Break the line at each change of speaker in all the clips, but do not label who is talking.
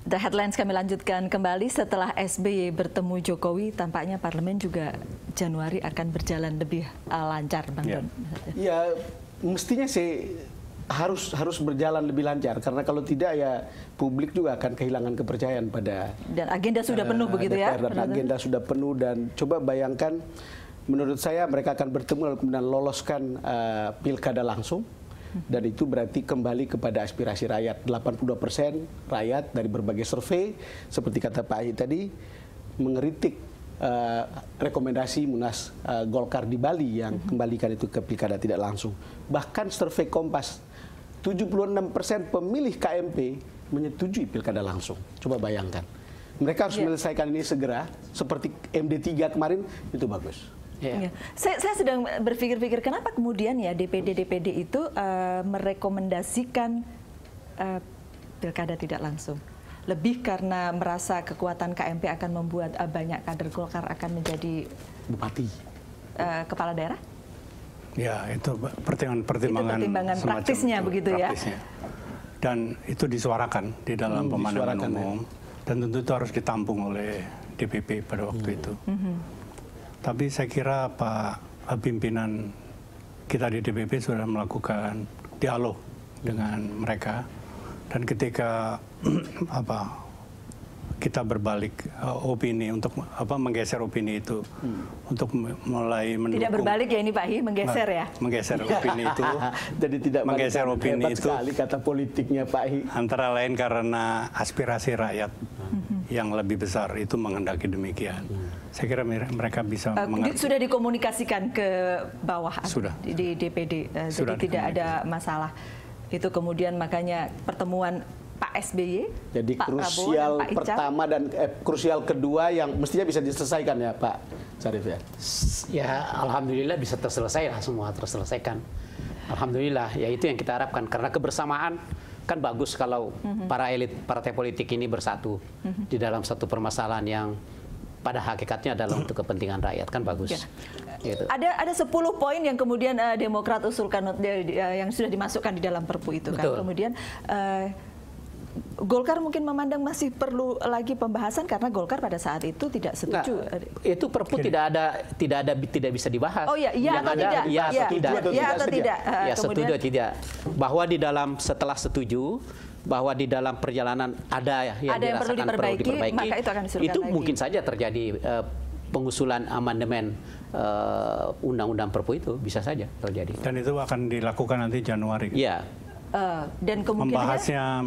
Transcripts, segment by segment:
The Headlines kami lanjutkan kembali setelah SBY bertemu Jokowi, tampaknya parlemen juga Januari akan berjalan lebih lancar, Bang Don.
Ya, mestinya sih harus berjalan lebih lancar, karena kalau tidak ya publik juga akan kehilangan kepercayaan pada
dan agenda sudah penuh begitu
DPR,
ya.
Dan agenda sudah penuh, dan coba bayangkan, menurut saya mereka akan bertemu lalu kemudian loloskan pilkada langsung. Dan itu berarti kembali kepada aspirasi rakyat. 82% rakyat dari berbagai survei, seperti kata Pak Ahy tadi, mengeritik rekomendasi Munas Golkar di Bali yang kembalikan itu ke pilkada tidak langsung. Bahkan survei Kompas, 76% pemilih KMP menyetujui pilkada langsung. Coba bayangkan. Mereka harus menyelesaikan ini segera, seperti MD3 kemarin, itu bagus.
Ya. Saya sedang berpikir-pikir kenapa kemudian ya DPD itu merekomendasikan pilkada tidak langsung. Lebih karena merasa kekuatan KMP akan membuat banyak kader Golkar akan menjadi
bupati,
kepala daerah?
Ya,
itu pertimbangan praktisnya begitu ya.
Dan itu disuarakan di dalam pemandangan umum, dan tentu itu harus ditampung oleh DPP pada waktu itu. Tapi saya kira Pak pimpinan kita di DPP sudah melakukan dialog dengan mereka, dan ketika kita berbalik opini untuk menggeser opini itu untuk mulai mendukung.
Tidak berbalik ya ini Pak Ahy, menggeser ya.
Menggeser opini itu.
Jadi tidak
menggeser opini itu.
Sekali kata politiknya Pak Ahy.
Antara lain karena aspirasi rakyat yang lebih besar itu menghendaki demikian. Saya kira mereka bisa mengerti.
Sudah dikomunikasikan ke bawah
sudah.
Di DPD, jadi tidak ada masalah. Itu kemudian makanya pertemuan Pak SBY,
jadi
Pak
krusial
Prabowo,
pertama dan krusial kedua yang mestinya bisa diselesaikan ya Pak Syarif ya.
Ya alhamdulillah bisa terselesaikan, semua terselesaikan. Alhamdulillah, ya itu yang kita harapkan, karena kebersamaan kan bagus kalau para elit partai politik ini bersatu di dalam satu permasalahan yang pada hakikatnya adalah untuk kepentingan rakyat, kan bagus.
Ya.
Gitu.
Ada 10 poin yang kemudian Demokrat usulkan yang sudah dimasukkan di dalam Perpu itu. Betul. Kan kemudian Golkar mungkin memandang masih perlu lagi pembahasan karena Golkar pada saat itu tidak setuju.
Itu Perpu tidak bisa dibahas.
Oh iya, iya atau tidak?
Iya atau tidak? Ya setuju atau tidak. Bahwa di dalam setelah setuju, bahwa di dalam perjalanan ada yang
perlu diperbaiki, maka itu akan disuruhkan
itu
lagi.
Mungkin saja terjadi pengusulan amandemen undang-undang Perpu itu, bisa saja terjadi.
Dan itu akan dilakukan nanti Januari.
Iya.
Dan
membahasnya,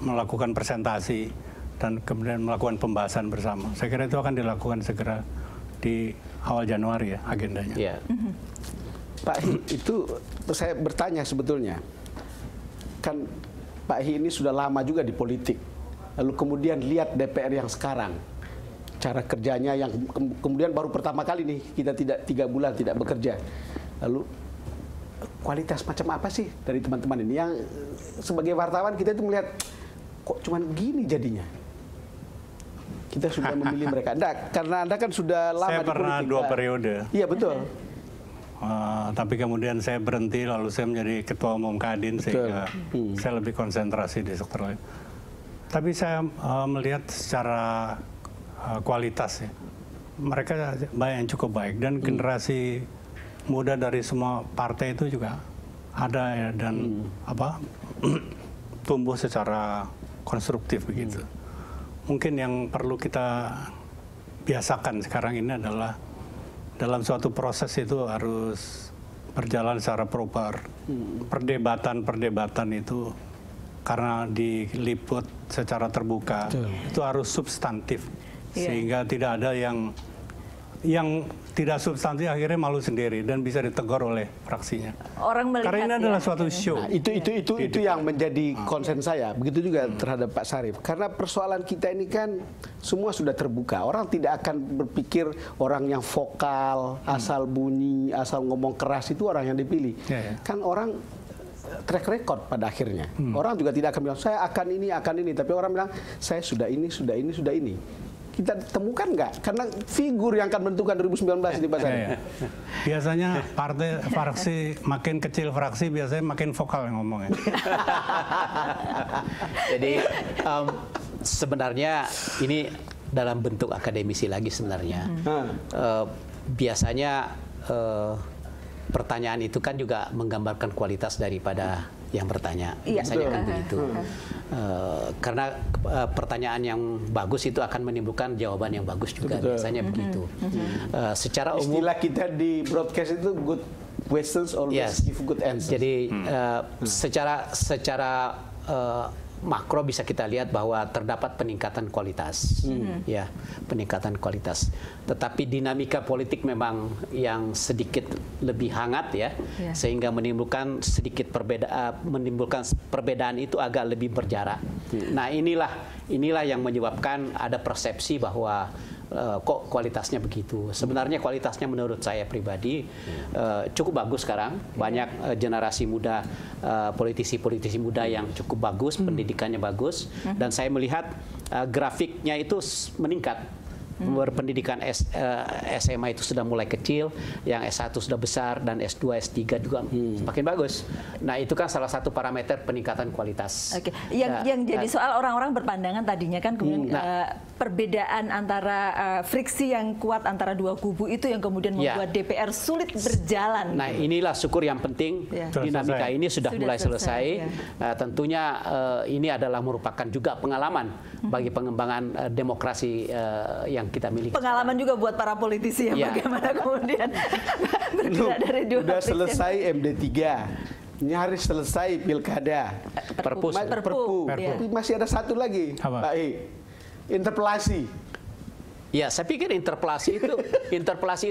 melakukan presentasi, dan kemudian melakukan pembahasan bersama. Saya kira itu akan dilakukan segera di awal Januari ya agendanya.
Iya.
Pak Ahy, itu saya bertanya sebetulnya. Kan Pak Ahy ini sudah lama juga di politik. Lalu kemudian lihat DPR yang sekarang, cara kerjanya yang kemudian baru pertama kali nih kita 3 bulan tidak bekerja. Lalu kualitas macam apa sih dari teman-teman ini yang sebagai wartawan kita itu melihat kok cuman gini jadinya. Kita sudah memilih mereka. Karena Anda kan sudah lama
di politik. Saya pernah 2 periode.
Iya betul.
Tapi kemudian saya berhenti, lalu saya menjadi ketua umum Kadin, sehingga saya lebih konsentrasi di sektor lain. Tapi saya melihat secara kualitas ya, mereka banyak yang cukup baik, dan generasi muda dari semua partai itu juga ada ya, dan tumbuh secara konstruktif begitu. Mungkin yang perlu kita biasakan sekarang ini adalah dalam suatu proses itu harus berjalan secara proper. Perdebatan itu karena diliput secara terbuka, itu harus substantif, sehingga tidak ada yang tidak substantif akhirnya malu sendiri dan bisa ditegur oleh fraksinya.
Orang melihat
karena ini adalah suatu show.
Nah, itu yang menjadi concern saya. Begitu juga terhadap Pak Syarif. Karena persoalan kita ini kan semua sudah terbuka. Orang tidak akan berpikir orang yang vokal, asal bunyi, asal ngomong keras itu orang yang dipilih. Kan orang track record pada akhirnya. Orang juga tidak akan bilang saya akan ini, tapi orang bilang saya sudah ini, sudah ini, sudah ini. kita temukan nggak? Karena figur yang akan menentukan 2019 di pasar.
Biasanya fraksi makin kecil fraksi biasanya makin vokal yang ngomongnya.
Jadi sebenarnya ini dalam bentuk akademisi lagi sebenarnya. Biasanya pertanyaan itu kan juga menggambarkan kualitas daripada yang bertanya. Biasanya kan begitu. Karena pertanyaan yang bagus itu akan menimbulkan jawaban yang bagus juga. Biasanya begitu. Secara umum,
istilah kita di broadcast itu good questions always give good answers.
Jadi secara makro bisa kita lihat bahwa terdapat peningkatan kualitas, ya, peningkatan kualitas. Tetapi dinamika politik memang yang sedikit lebih hangat, ya, sehingga menimbulkan menimbulkan perbedaan itu agak lebih berjarak. Nah, inilah yang menyebabkan ada persepsi bahwa kok kualitasnya begitu. Sebenarnya kualitasnya menurut saya pribadi cukup bagus sekarang. Banyak generasi muda, politisi-politisi muda yang cukup bagus, pendidikannya bagus. Dan saya melihat grafiknya itu meningkat. Berpendidikan SMA itu sudah mulai kecil, yang S1 sudah besar, dan S2, S3 juga semakin bagus. Nah, itu kan salah satu parameter peningkatan kualitas.
Oke. Yang jadi soal orang-orang berpandangan tadinya kan kemudian perbedaan antara friksi yang kuat antara dua kubu itu yang kemudian membuat DPR sulit berjalan.
Nah, inilah syukur yang penting dinamika ini sudah mulai selesai. Tentunya ini adalah merupakan juga pengalaman bagi pengembangan demokrasi yang kita miliki.
Pengalaman juga buat para politisi ya, bagaimana kemudian bergerak dari dua
udah
friksi.
selesai MD3, nyaris selesai pilkada,
Perpu.
Tapi masih ada satu lagi, Pak E, interpelasi.
Ya, saya pikir interpelasi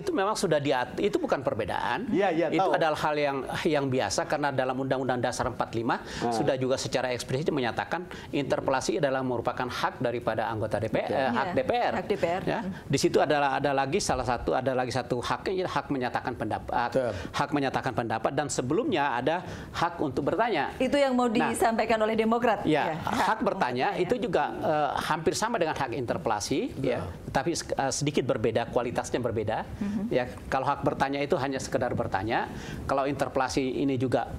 itu memang sudah diatur. Itu bukan perbedaan. Itu
tahu.
adalah hal yang biasa karena dalam Undang-Undang Dasar 45 sudah juga secara eksplisit menyatakan interpelasi adalah merupakan hak daripada anggota DPR, hak DPR.
Hak DPR.
Ya. Di situ ada lagi satu haknya, hak menyatakan pendapat, hak menyatakan pendapat, dan sebelumnya ada hak untuk bertanya.
Itu yang mau disampaikan oleh Demokrat.
Ya, hak bertanya itu juga hampir sama dengan hak interpelasi, ya, tapi sedikit berbeda, kualitasnya berbeda. Ya, kalau hak bertanya itu hanya sekedar bertanya, kalau interpelasi ini juga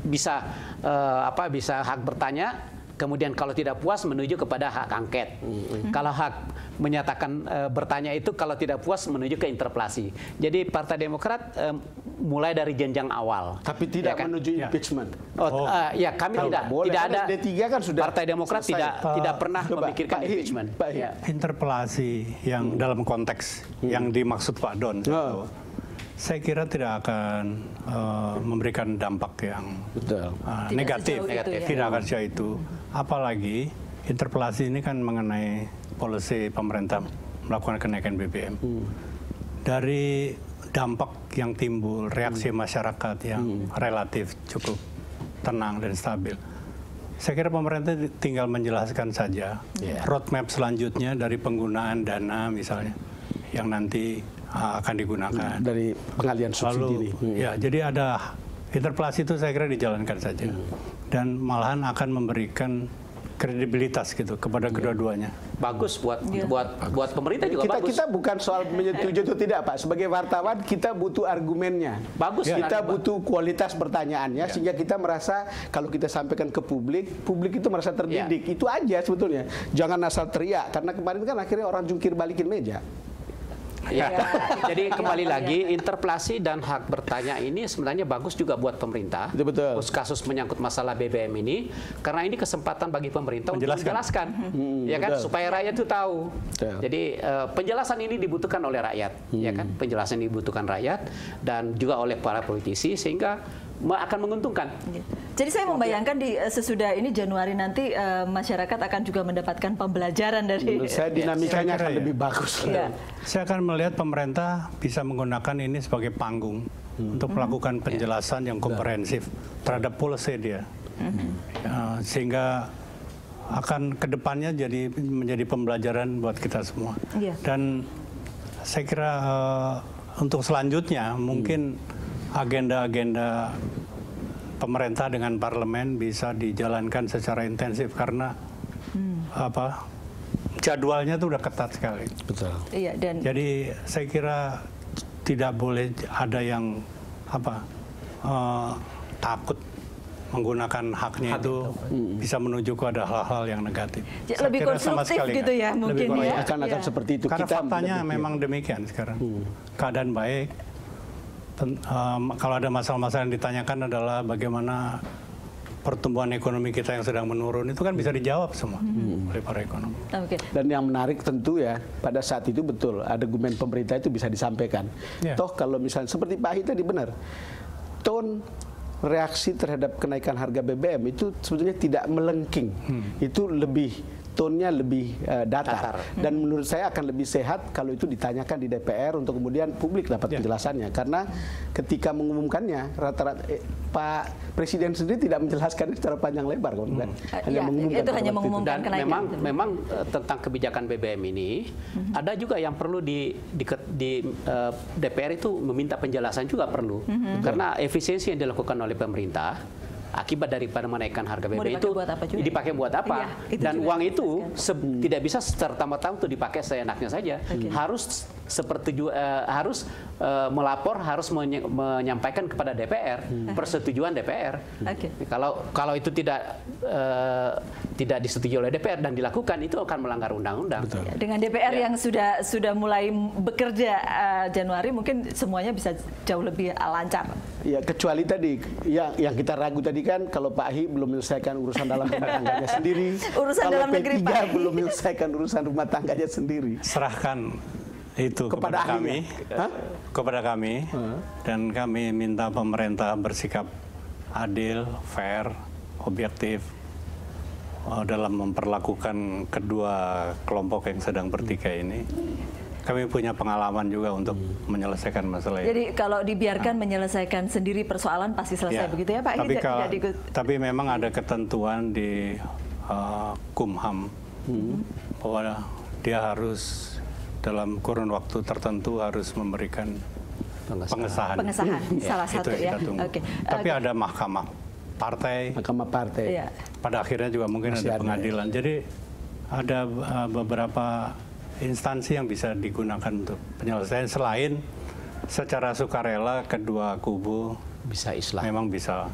bisa bisa hak bertanya, kemudian kalau tidak puas menuju kepada hak angket. Kalau hak menyatakan bertanya itu kalau tidak puas menuju ke interpelasi. Jadi Partai Demokrat mulai dari jenjang awal.
Tapi tidak menuju impeachment.
Ya, kami tidak ada.
D3 kan sudah
Partai Demokrat tidak pernah memikirkan impeachment.
Interpelasi yang dalam konteks yang dimaksud Pak Don, saya kira tidak akan memberikan dampak yang negatif. Tidak akan sejauh itu. Apalagi interpelasi ini kan mengenai policy pemerintah melakukan kenaikan BBM. Dari dampak yang timbul, reaksi masyarakat yang relatif cukup tenang dan stabil, saya kira pemerintah tinggal menjelaskan saja roadmap selanjutnya dari penggunaan dana misalnya yang nanti akan digunakan
dari pengalian subsidi ini.
Ya, jadi ada interpelasi itu saya kira dijalankan saja dan malahan akan memberikan kredibilitas gitu kepada kedua-duanya.
Bagus buat pemerintah juga bagus.
Kita bukan soal menyetujui atau tidak, Pak. Sebagai wartawan kita butuh argumennya.
Bagus.
Kita butuh kualitas pertanyaannya sehingga kita merasa kalau kita sampaikan ke publik itu merasa terdidik. Itu aja sebetulnya. Jangan asal teriak karena kemarin kan akhirnya orang jungkir balikin meja.
Jadi kembali lagi interpelasi dan hak bertanya ini sebenarnya bagus juga buat pemerintah.
Betul.
Kasus menyangkut masalah BBM ini karena ini kesempatan bagi pemerintah untuk menjelaskan, ya kan, supaya rakyat itu tahu. Jadi penjelasan ini dibutuhkan oleh rakyat, ya kan, penjelasan ini dibutuhkan rakyat dan juga oleh para politisi sehingga akan menguntungkan.
Jadi saya membayangkan di sesudah ini Januari nanti masyarakat akan juga mendapatkan pembelajaran dari.
Menurut saya dinamikanya akan lebih bagus.
Saya akan melihat pemerintah bisa menggunakan ini sebagai panggung untuk melakukan penjelasan yang komprehensif terhadap policy dia, sehingga akan kedepannya menjadi pembelajaran buat kita semua. Dan saya kira untuk selanjutnya mungkin agenda-agenda pemerintah dengan parlemen bisa dijalankan secara intensif karena jadwalnya tuh udah ketat sekali.
Betul.
Iya, dan
Jadi saya kira tidak boleh ada yang takut menggunakan haknya itu bisa menuju ke ada hal-hal yang negatif. Saya
lebih
kira sama
konstruktif
sekali
gitu
nggak.
ya mungkin
Lebih
ya.
Akan
Iya.
seperti itu.
Karena
Kita
faktanya
lebih-
memang demikian sekarang. Keadaan baik. Kalau ada masalah-masalah yang ditanyakan adalah bagaimana pertumbuhan ekonomi kita yang sedang menurun, itu kan bisa dijawab semua oleh para ekonom.
Oke.
Dan yang menarik tentu ya, pada saat itu betul, argumen pemerintah itu bisa disampaikan.
Ya.
Toh kalau misalnya, seperti Pak Ahi tadi benar, tone reaksi terhadap kenaikan harga BBM itu sebetulnya tidak melengking. Itu lebih, tone-nya lebih datar. Dan menurut saya akan lebih sehat kalau itu ditanyakan di DPR untuk kemudian publik dapat penjelasannya. Karena ketika mengumumkannya, rata-rata Pak Presiden sendiri tidak menjelaskan secara panjang lebar. Kan?
Ya, itu hanya mengumumkan
Dan
kenaikan.
memang tentang kebijakan BBM ini ada juga yang perlu di DPR itu meminta penjelasan juga perlu. Karena efisiensi yang dilakukan oleh pemerintah akibat daripada menaikkan harga BBM itu
buat apa juga?
dipakai buat apa?
Iya, itu
dan
juga
uang itu tidak bisa serta-merta untuk dipakai seenaknya saja. Harus harus melapor, harus menyampaikan kepada DPR persetujuan DPR. Kalau itu tidak disetujui oleh DPR dan dilakukan, itu akan melanggar undang-undang.
Dengan DPR yang sudah mulai bekerja Januari, mungkin semuanya bisa jauh lebih lancar.
Ya, kecuali tadi yang kita ragu tadi kan, kalau Pak Ahi belum menyelesaikan urusan dalam rumah tangganya sendiri,
Urusan
kalau
dalam negeri
P3
Pak Ahi
belum menyelesaikan urusan rumah tangganya sendiri.
Serahkan itu kepada kami, dan kami minta pemerintah bersikap adil, fair, objektif dalam memperlakukan kedua kelompok yang sedang bertikai ini. Kami punya pengalaman juga untuk menyelesaikan masalah ini.
Jadi kalau dibiarkan menyelesaikan sendiri persoalan pasti selesai begitu ya Pak?
Tapi memang ada ketentuan di Kumham bahwa dia harus dalam kurun waktu tertentu harus memberikan pengesahan.
Salah satu ya.
Tapi ada mahkamah partai.
Iya.
Pada akhirnya juga mungkin ada pengadilan. Jadi ada beberapa instansi yang bisa digunakan untuk penyelesaian selain secara sukarela kedua kubu
bisa islah.
Memang bisa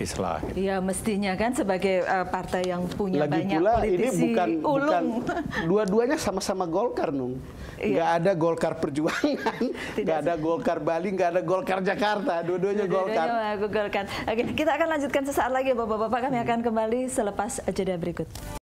islah.
Iya, mestinya kan sebagai partai yang punya
Lagi
banyak
pula
politisi
ini bukan dua-duanya sama-sama Golkar, Nung. Nggak ada Golkar Perjuangan, nggak ada Golkar Bali, nggak ada Golkar Jakarta. Dua-duanya Golkar.
Oke, kita akan lanjutkan sesaat lagi, Bapak-bapak. Kami akan kembali selepas jeda berikut.